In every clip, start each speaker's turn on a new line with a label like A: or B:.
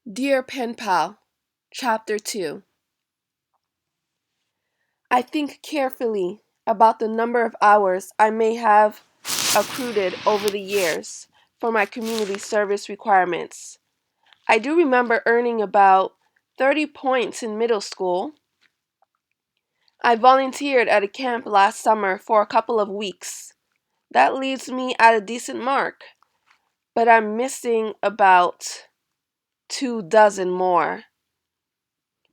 A: Dear Penpal, Chapter 2. I think carefully about the number of hours I may have accrued over the years for my community service requirements. I do remember earning about 30 points in middle school. I volunteered at a camp last summer for a couple of weeks. That leaves me at a decent mark, but I'm missing about 24 more.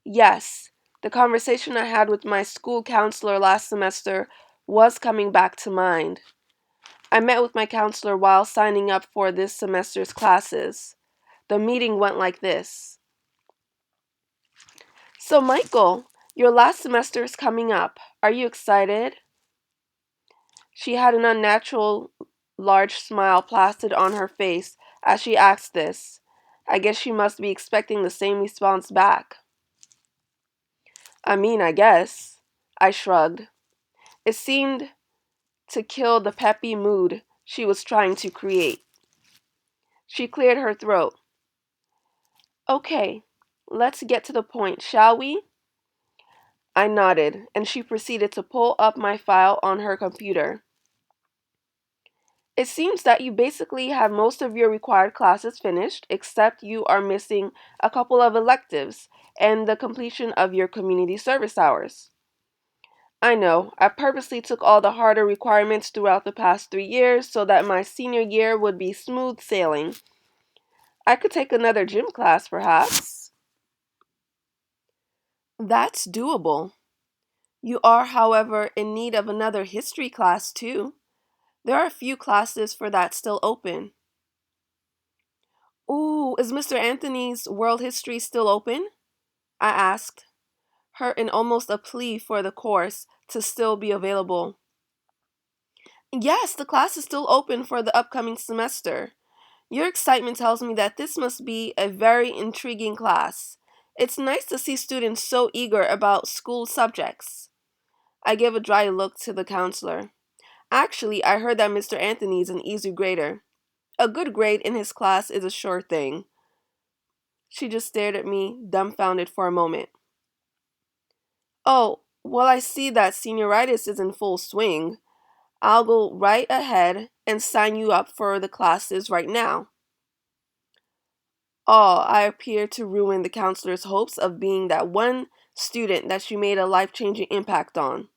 A: Yes, the conversation I had with my school counselor last semester was coming back to mind. I met with my counselor while signing up for this semester's classes. The meeting went like this. So, Michael, your last semester is coming up. Are you excited? She had an unnatural large smile plastered on her face as she asked this. I guess she must be expecting the same response back. I guess. I shrugged. It seemed to kill the peppy mood she was trying to create. She cleared her throat. Okay, let's get to the point, shall we? I nodded, and she proceeded to pull up my file on her computer. It seems that you basically have most of your required classes finished, except you are missing a couple of electives and the completion of your community service hours. I know, I purposely took all the harder requirements throughout the past 3 years so that my senior year would be smooth sailing. I could take another gym class, perhaps. That's doable. You are, however, in need of another history class, too. There are a few classes for that still open. Ooh, is Mr. Anthony's world history still open? I asked, her in almost a plea for the course to still be available. Yes, the class is still open for the upcoming semester. Your excitement tells me that this must be a very intriguing class. It's nice to see students so eager about school subjects. I gave a dry look to the counselor. Actually, I heard that Mr. Anthony is an easy grader. A good grade in his class is a sure thing. She just stared at me, dumbfounded for a moment. Oh, well, I see that senioritis is in full swing. I'll go right ahead and sign you up for the classes right now. Oh, I appeared to ruin the counselor's hopes of being that one student that she made a life changing impact on.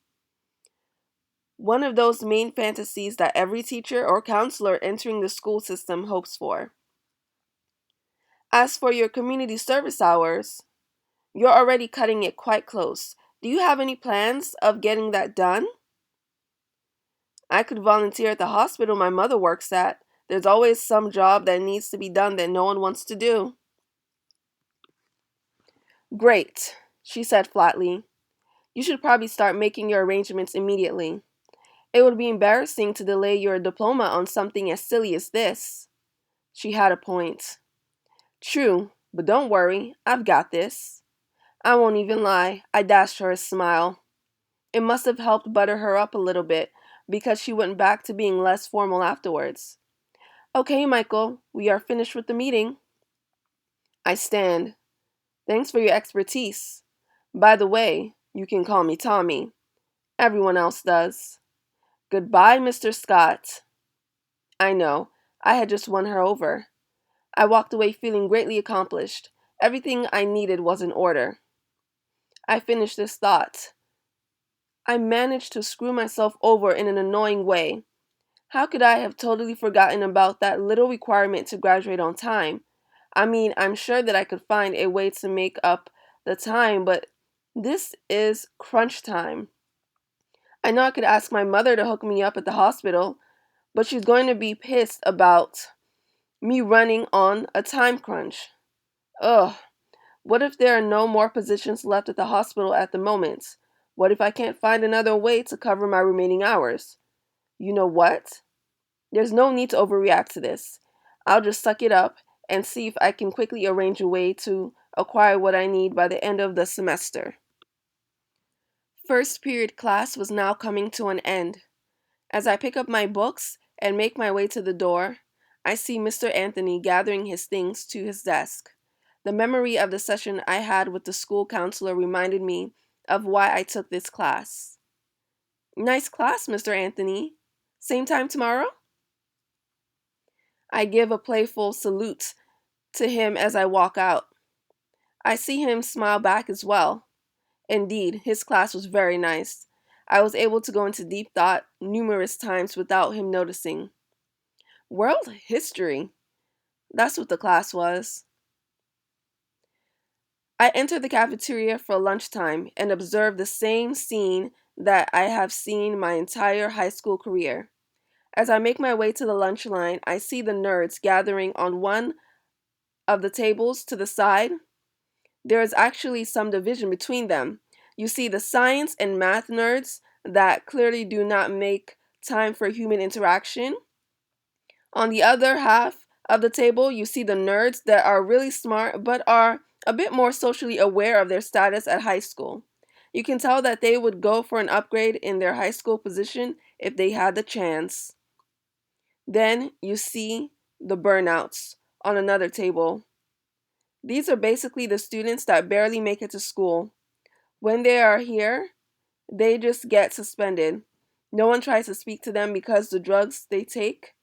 A: One of those main fantasies that every teacher or counselor entering the school system hopes for. As for your community service hours, you're already cutting it quite close. Do you have any plans of getting that done? I could volunteer at the hospital my mother works at. There's always some job that needs to be done that no one wants to do. Great, she said flatly. You should probably start making your arrangements immediately. It would be embarrassing to delay your diploma on something as silly as this. She had a point. True, but don't worry, I've got this. I won't even lie, I dashed her a smile. It must have helped butter her up a little bit, because she went back to being less formal afterwards. Okay, Michael, we are finished with the meeting. I stand. Thanks for your expertise. By the way, you can call me Tommy. Everyone else does. Goodbye, Mr. Scott. I know, I had just won her over. I walked away feeling greatly accomplished. Everything I needed was in order. I finished this thought. I managed to screw myself over in an annoying way. How could I have totally forgotten about that little requirement to graduate on time? I'm sure that I could find a way to make up the time, but this is crunch time. I know I could ask my mother to hook me up at the hospital, but she's going to be pissed about me running on a time crunch. Ugh, what if there are no more positions left at the hospital at the moment? What if I can't find another way to cover my remaining hours? You know what? There's no need to overreact to this. I'll just suck it up and see if I can quickly arrange a way to acquire what I need by the end of the semester. First period class was now coming to an end. As I pick up my books and make my way to the door, I see Mr. Anthony gathering his things to his desk. The memory of the session I had with the school counselor reminded me of why I took this class. Nice class, Mr. Anthony. Same time tomorrow? I give a playful salute to him as I walk out. I see him smile back as well. Indeed, his class was very nice. I was able to go into deep thought numerous times without him noticing. World history. That's what the class was. I enter the cafeteria for lunchtime and observe the same scene that I have seen my entire high school career. As I make my way to the lunch line, I see the nerds gathering on one of the tables to the side. There is actually some division between them. You see the science and math nerds that clearly do not make time for human interaction. On the other half of the table, you see the nerds that are really smart but are a bit more socially aware of their status at high school. You can tell that they would go for an upgrade in their high school position if they had the chance. Then you see the burnouts on another table. These are basically the students that barely make it to school. When they are here, they just get suspended. No one tries to speak to them because the drugs they take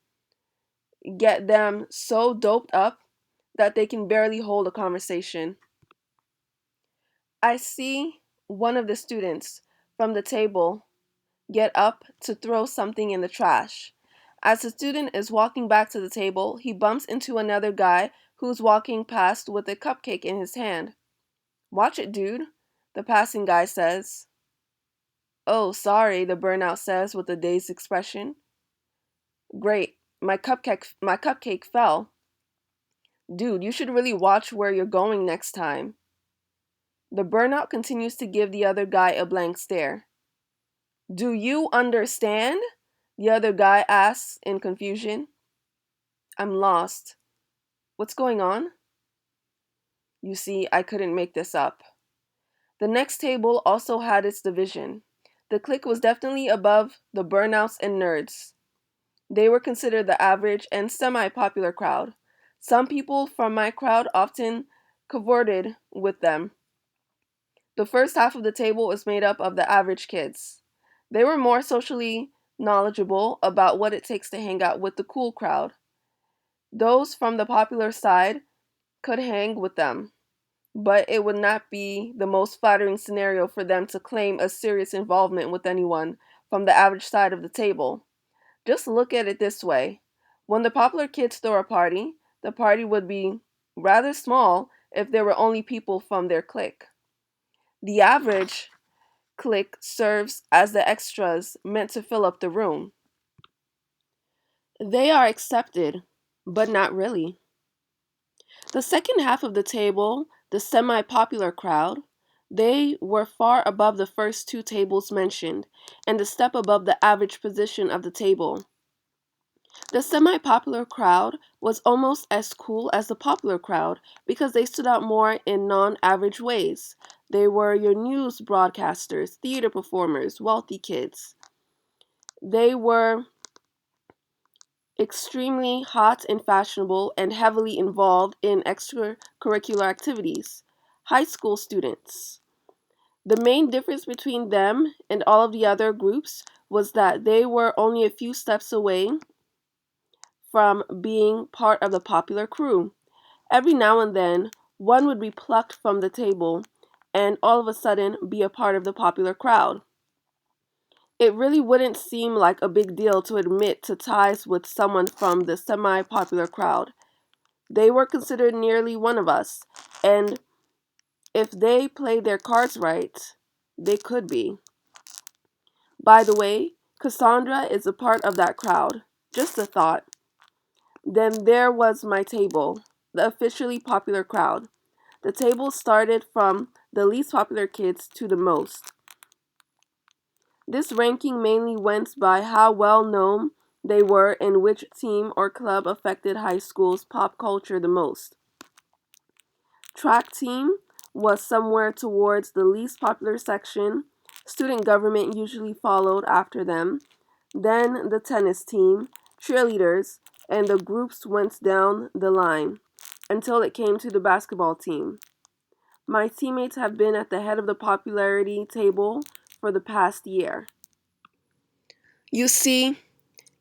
A: get them so doped up that they can barely hold a conversation. I see one of the students from the table get up to throw something in the trash. As the student is walking back to the table, he bumps into another guy who's walking past with a cupcake in his hand. "Watch it, dude," the passing guy says. "Oh, sorry," the burnout says with a dazed expression. "Great, my cupcake fell." "Dude, you should really watch where you're going next time." The burnout continues to give the other guy a blank stare. "Do you understand?" the other guy asks in confusion. "I'm lost. What's going on?" You see, I couldn't make this up. The next table also had its division. The clique was definitely above the burnouts and nerds. They were considered the average and semi-popular crowd. Some people from my crowd often cavorted with them. The first half of the table was made up of the average kids. They were more socially knowledgeable about what it takes to hang out with the cool crowd. Those from the popular side could hang with them, but it would not be the most flattering scenario for them to claim a serious involvement with anyone from the average side of the table. Just look at it this way. When the popular kids throw a party, the party would be rather small if there were only people from their clique. The average clique serves as the extras meant to fill up the room. They are accepted, but not really. The second half of the table, the semi-popular crowd, they were far above the first two tables mentioned, and a step above the average position of the table. The semi-popular crowd was almost as cool as the popular crowd because they stood out more in non-average ways. They were your news broadcasters, theater performers, wealthy kids. They were extremely hot and fashionable and heavily involved in extracurricular activities. High school students. The main difference between them and all of the other groups was that they were only a few steps away from being part of the popular crew. Every now and then, one would be plucked from the table and all of a sudden be a part of the popular crowd. It really wouldn't seem like a big deal to admit to ties with someone from the semi-popular crowd. They were considered nearly one of us, and if they played their cards right, they could be. By the way, Cassandra is a part of that crowd. Just a thought. Then there was my table, the officially popular crowd. The table started from the least popular kids to the most. This ranking mainly went by how well known they were and which team or club affected high school's pop culture the most. Track team was somewhere towards the least popular section. Student government usually followed after them. Then the tennis team, cheerleaders, and the groups went down the line. until it came to the basketball team. My teammates have been at the head of the popularity table for the past year. You see,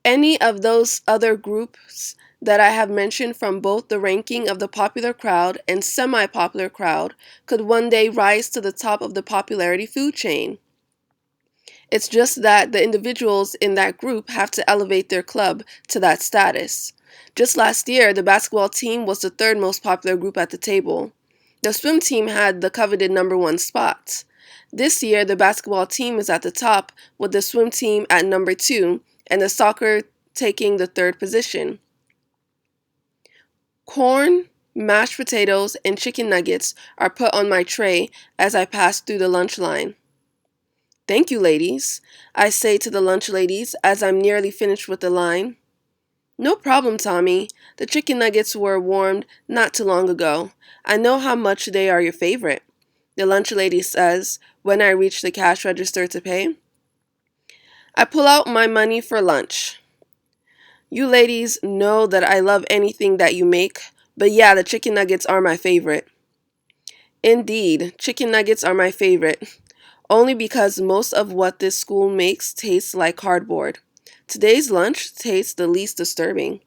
A: any of those other groups that I have mentioned from both the ranking of the popular crowd and semi-popular crowd could one day rise to the top of the popularity food chain. It's just that the individuals in that group have to elevate their club to that status. Just last year, the basketball team was the third most popular group at the table. The swim team had the coveted number one spot. This year, the basketball team is at the top, with the swim team at number two and the soccer taking the third position. Corn, mashed potatoes, and chicken nuggets are put on my tray as I pass through the lunch line. Thank you, ladies, I say to the lunch ladies as I'm nearly finished with the line. No problem, Tommy. The chicken nuggets were warmed not too long ago. I know how much they are your favorite, the lunch lady says when I reach the cash register to pay. I pull out my money for lunch. You ladies know that I love anything that you make, but yeah, the chicken nuggets are my favorite. Indeed, chicken nuggets are my favorite, only because most of what this school makes tastes like cardboard. Today's lunch tastes the least disturbing.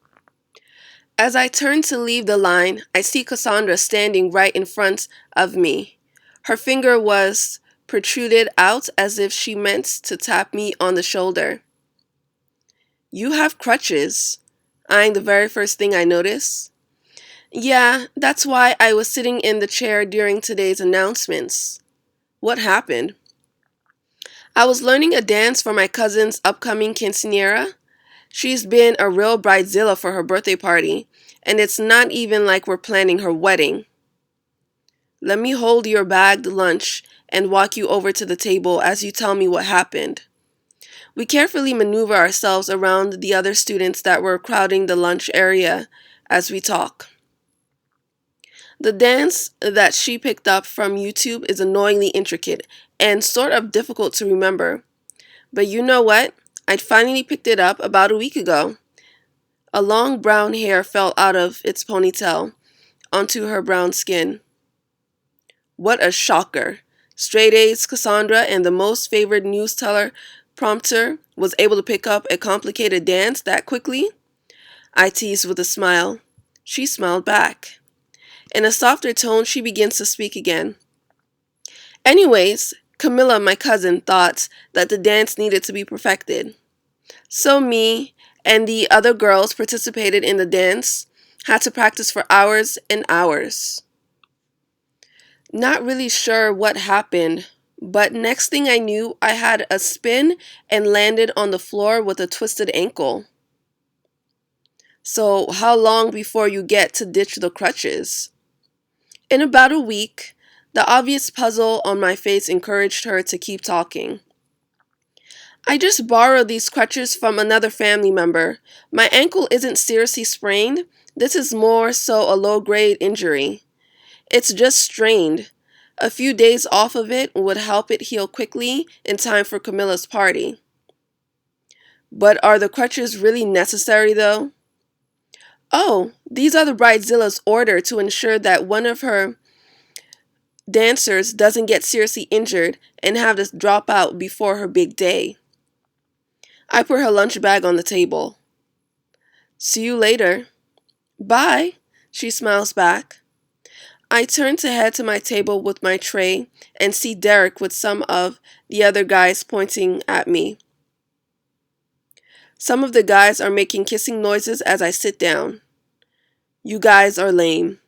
A: As I turn to leave the line, I see Cassandra standing right in front of me. Her finger was protruded out as if she meant to tap me on the shoulder. You have crutches, eyeing the very first thing I notice. Yeah, that's why I was sitting in the chair during today's announcements. What happened? I was learning a dance for my cousin's upcoming quinceañera. She's been a real bridezilla for her birthday party, and it's not even like we're planning her wedding. Let me hold your bagged lunch and walk you over to the table as you tell me what happened. We carefully maneuver ourselves around the other students that were crowding the lunch area as we talk. The dance that she picked up from YouTube is annoyingly intricate and sort of difficult to remember. But you know what? I'd finally picked it up about a week ago. A long brown hair fell out of its ponytail onto her brown skin. What a shocker. Straight A's Cassandra and the most favored news teller prompter was able to pick up a complicated dance that quickly? I teased with a smile. She smiled back. In a softer tone, she begins to speak again. Anyways, Camilla, my cousin, thought that the dance needed to be perfected. So me and the other girls participated in the dance, had to practice for hours and hours. Not really sure what happened, but next thing I knew, I had a spin and landed on the floor with a twisted ankle. So how long before you get to ditch the crutches? In about a week. The obvious puzzle on my face encouraged her to keep talking. I just borrowed these crutches from another family member. My ankle isn't seriously sprained. This is more so a low-grade injury. It's just strained. A few days off of it would help it heal quickly in time for Camilla's party. But are the crutches really necessary though? Oh, these are the bridezilla's order to ensure that one of her dancers doesn't get seriously injured and have to drop out before her big day. I put her lunch bag on the table. See you later. Bye, she smiles back. I turn to head to my table with my tray and see Derek with some of the other guys pointing at me. Some of the guys are making kissing noises as I sit down. You guys are lame.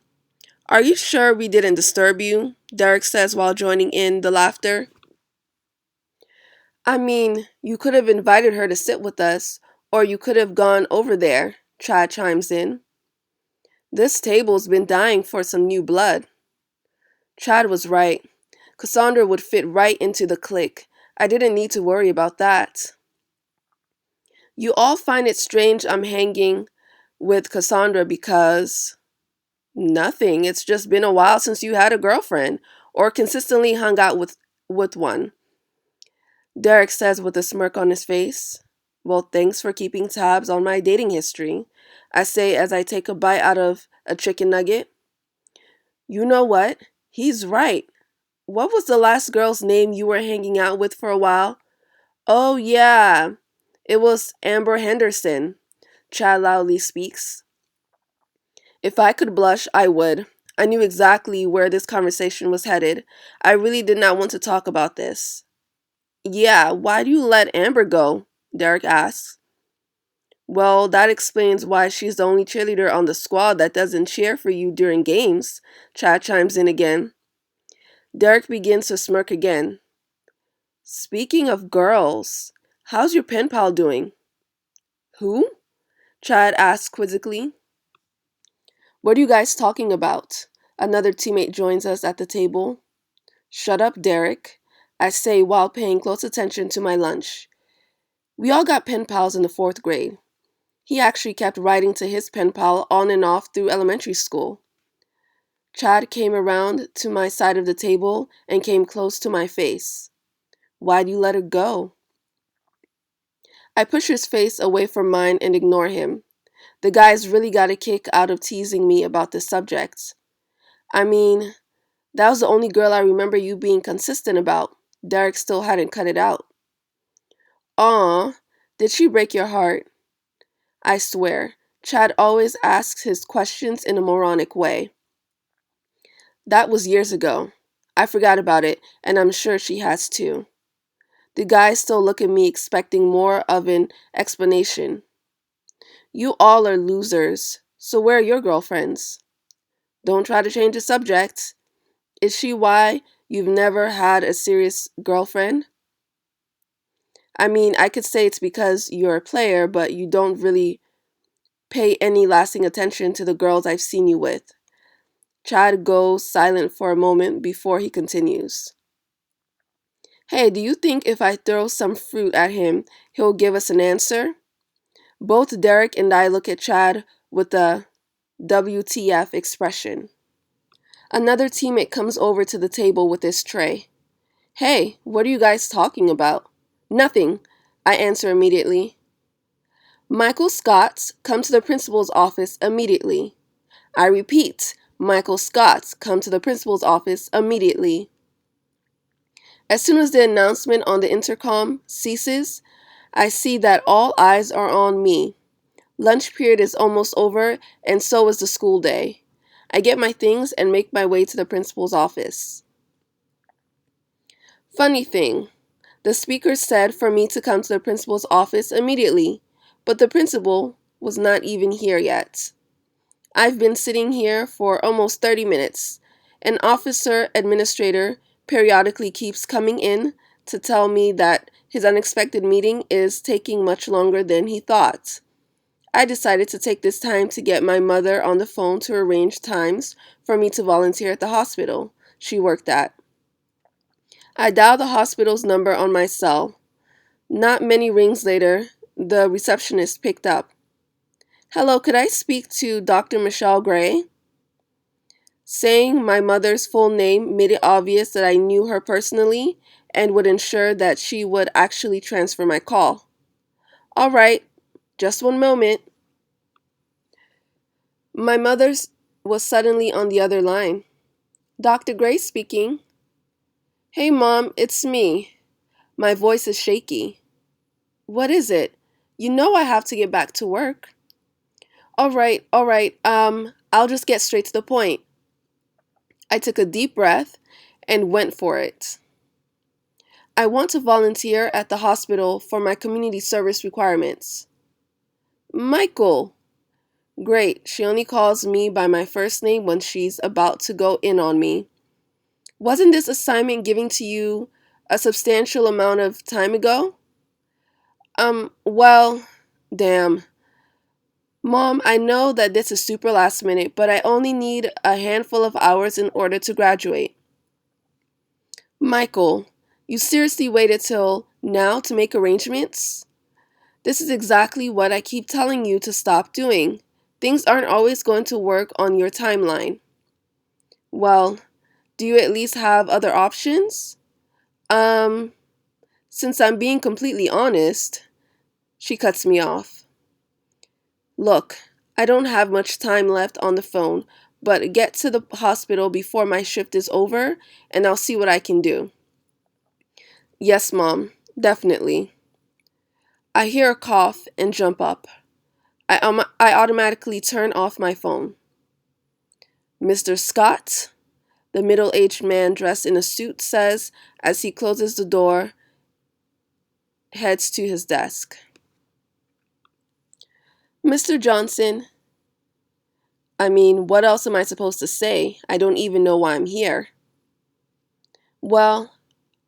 A: Are you sure we didn't disturb you? Derek says while joining in the laughter. I mean, you could have invited her to sit with us, or you could have gone over there, Chad chimes in. This table's been dying for some new blood. Chad was right. Cassandra would fit right into the clique. I didn't need to worry about that. You all find it strange I'm hanging with Cassandra because... Nothing. It's just been a while since you had a girlfriend or consistently hung out with one. Derek says with a smirk on his face. Well, thanks for keeping tabs on my dating history, I say as I take a bite out of a chicken nugget. You know what? He's right. What was the last girl's name you were hanging out with for a while? Oh, yeah. It was Amber Henderson, Chad loudly speaks. If I could blush, I would. I knew exactly where this conversation was headed. I really did not want to talk about this. Yeah, why do you let Amber go? Derek asks. Well, that explains why she's the only cheerleader on the squad that doesn't cheer for you during games, Chad chimes in again. Derek begins to smirk again. Speaking of girls, how's your pen pal doing? Who? Chad asks quizzically. What are you guys talking about? Another teammate joins us at the table. Shut up, Derek, I say while paying close attention to my lunch. We all got pen pals in the 4th grade. He actually kept writing to his pen pal on and off through elementary school. Chad came around to my side of the table and came close to my face. Why'd you let her go? I push his face away from mine and ignore him. The guy's really got a kick out of teasing me about this subject. I mean, that was the only girl I remember you being consistent about. Derek still hadn't cut it out. Aw, did she break your heart? I swear, Chad always asks his questions in a moronic way. That was years ago. I forgot about it, and I'm sure she has too. The guys still look at me expecting more of an explanation. You all are losers, so where are your girlfriends? Don't try to change the subject. Is she why you've never had a serious girlfriend? I mean, I could say it's because you're a player, but you don't really pay any lasting attention to the girls I've seen you with. Chad goes silent for a moment before he continues. Hey, do you think if I throw some fruit at him, he'll give us an answer? Both Derek and I look at Chad with a WTF expression. Another teammate comes over to the table with his tray. Hey, what are you guys talking about? Nothing, I answer immediately. Michael Scott, come to the principal's office immediately. I repeat, Michael Scott, come to the principal's office immediately. As soon as the announcement on the intercom ceases, I see that all eyes are on me. Lunch period is almost over, and so is the school day. I get my things and make my way to the principal's office. Funny thing, the speaker said for me to come to the principal's office immediately, but the principal was not even here yet. I've been sitting here for almost 30 minutes. An officer administrator periodically keeps coming in to tell me that his unexpected meeting is taking much longer than he thought. I decided to take this time to get my mother on the phone to arrange times for me to volunteer at the hospital she worked at. I dialed the hospital's number on my cell. Not many rings later, the receptionist picked up. Hello, could I speak to Dr. Michelle Gray? Saying my mother's full name made it obvious that I knew her personally and would ensure that she would actually transfer my call. All right, just one moment. My mother's was suddenly on the other line. Dr. Gray speaking. Hey, Mom, it's me. My voice is shaky. What is it? You know I have to get back to work. All right. I'll just get straight to the point. I took a deep breath and went for it. I want to volunteer at the hospital for my community service requirements. Michael. Great, she only calls me by my first name when she's about to go in on me. Wasn't this assignment given to you a substantial amount of time ago? Well, damn. Mom, I know that this is super last minute, but I only need a handful of hours in order to graduate. Michael, you seriously waited till now to make arrangements? This is exactly what I keep telling you to stop doing. Things aren't always going to work on your timeline. Well, do you at least have other options? Since I'm being completely honest, she cuts me off. Look, I don't have much time left on the phone, but get to the hospital before my shift is over, and I'll see what I can do. Yes, Mom, definitely. I hear a cough and jump up. I automatically turn off my phone. Mr. Scott, the middle-aged man dressed in a suit says as he closes the door, heads to his desk. Mr. Johnson, what else am I supposed to say? I don't even know why I'm here. Well,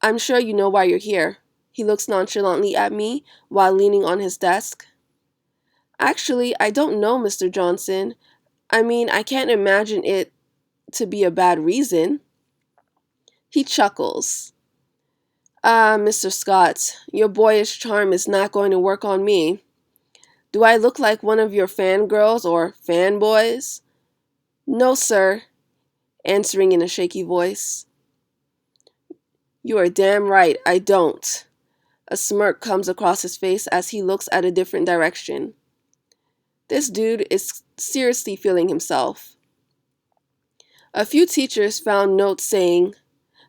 A: I'm sure you know why you're here. He looks nonchalantly at me while leaning on his desk. Actually, I don't know, Mr. Johnson. I can't imagine it to be a bad reason. He chuckles. Mr. Scott, your boyish charm is not going to work on me. Do I look like one of your fangirls or fanboys? No, sir, answering in a shaky voice. You are damn right, I don't. A smirk comes across his face as he looks at a different direction. This dude is seriously feeling himself. A few teachers found notes saying,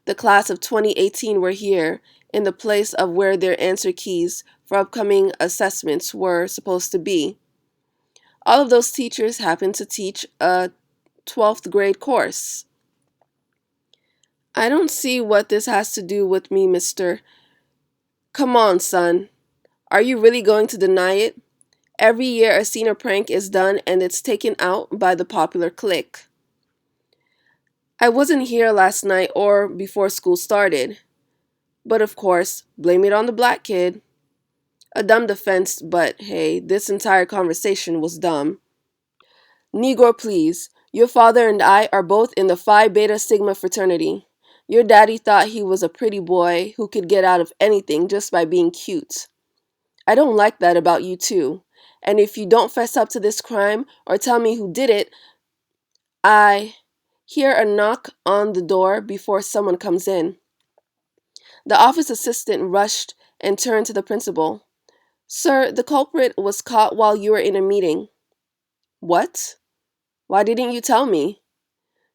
A: the class of 2018 were here in the place of where their answer keys for upcoming assessments were supposed to be. All of those teachers happened to teach a 12th grade course. I don't see what this has to do with me, mister. Come on, son. Are you really going to deny it? Every year a senior prank is done and it's taken out by the popular clique. I wasn't here last night or before school started. But of course, blame it on the black kid. A dumb defense, but hey, this entire conversation was dumb. Negro, please. Your father and I are both in the Phi Beta Sigma fraternity. Your daddy thought he was a pretty boy who could get out of anything just by being cute. I don't like that about you too. And if you don't fess up to this crime or tell me who did it, I hear a knock on the door before someone comes in. The office assistant rushed and turned to the principal. Sir, the culprit was caught while you were in a meeting. What? Why didn't you tell me?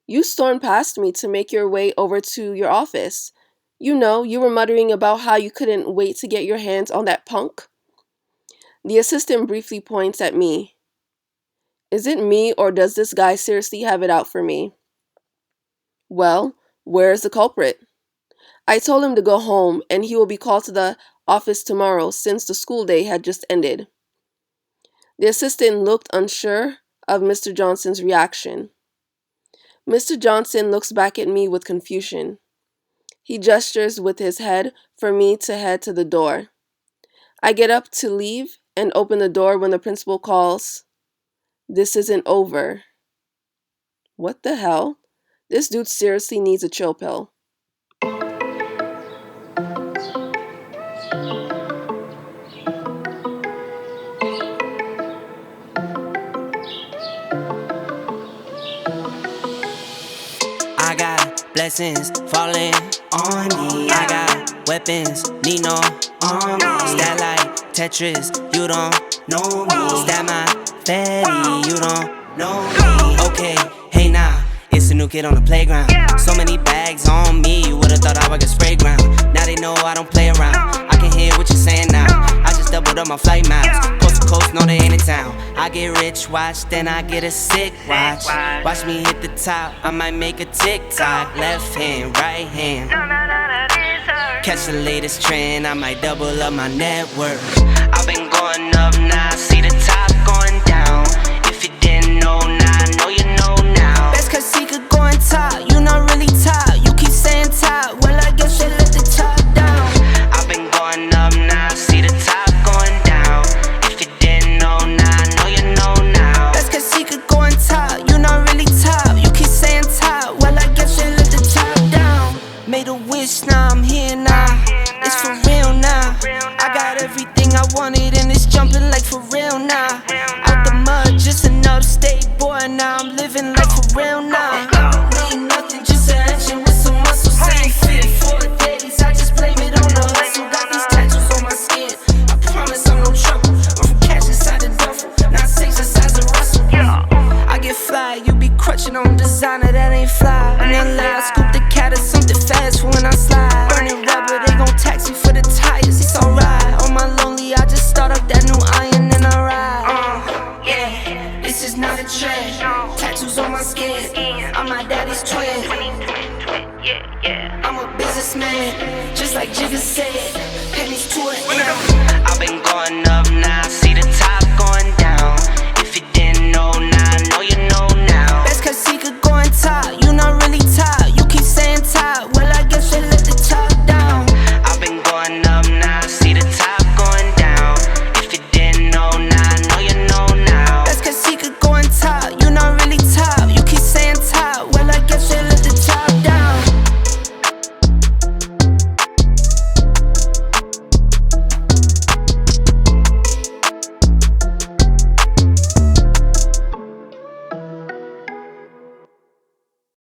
A: You stormed past me to make your way over to your office. You know, you were muttering about how you couldn't wait to get your hands on that punk. The assistant briefly points at me. Is it me or does this guy seriously have it out for me? Well, where's the culprit? I told him to go home and he will be called to the office tomorrow since the school day had just ended. The assistant looked unsure of Mr. Johnson's reaction. Mr. Johnson looks back at me with confusion. He gestures with his head for me to head to the door. I get up to leave and open the door when the principal calls. This isn't over. What the hell? This dude seriously needs a chill pill.
B: I got blessings falling on me. I got weapons, need no army. Stat like Tetris, you don't know me. Stat my fatty, you don't know me. Okay, hey now, it's a new kid on the playground. So many bags on me, you would've thought I was a spray ground. Now they know I don't play around. I can hear what you're saying now. I just doubled up my flight miles. Coast to coast, no they ain't in town. I get rich, watch, then I get a sick watch. Watch me hit the top, I might make a TikTok. Left hand, right hand. Catch the latest trend, I might double up my net worth. I've been going up, now I see the top going down. If you didn't know, now I know you know now. Best cause he could go on top, you not really top. You keep saying top, well I guess you let the top down. I've been going up, now I see the top going down. If you didn't know, now I know you know now. Best cause he could go on top, you not really top. You keep saying top, well I guess you let the top down. Made a wish, now I'm here now. It's for real now. I got everything I wanted and it's jumping like for real now. Out the mud, just an upstate boy. Now I'm living like for real now. I don't need nothing, just an action with some muscle. Same fit for days, I just blame it on the hustle. Got these tattoos on my skin, I promise I'm no trouble. I'm from cash inside the duffel, not six inside the Russell. I get fly, you be crutching shit on designer that ain't fly. In LA, I scoop the cat or something fast for when I slide. Burning rubber, they gon' tax me for the tires, it's alright. On my lonely, I just start up that new iron and I ride. Yeah, this is not a trend. Tattoos on my skin, I'm my daddy's twin. I'm a businessman, just like Jigga said. Pennies to an end. I've been going up now, see the top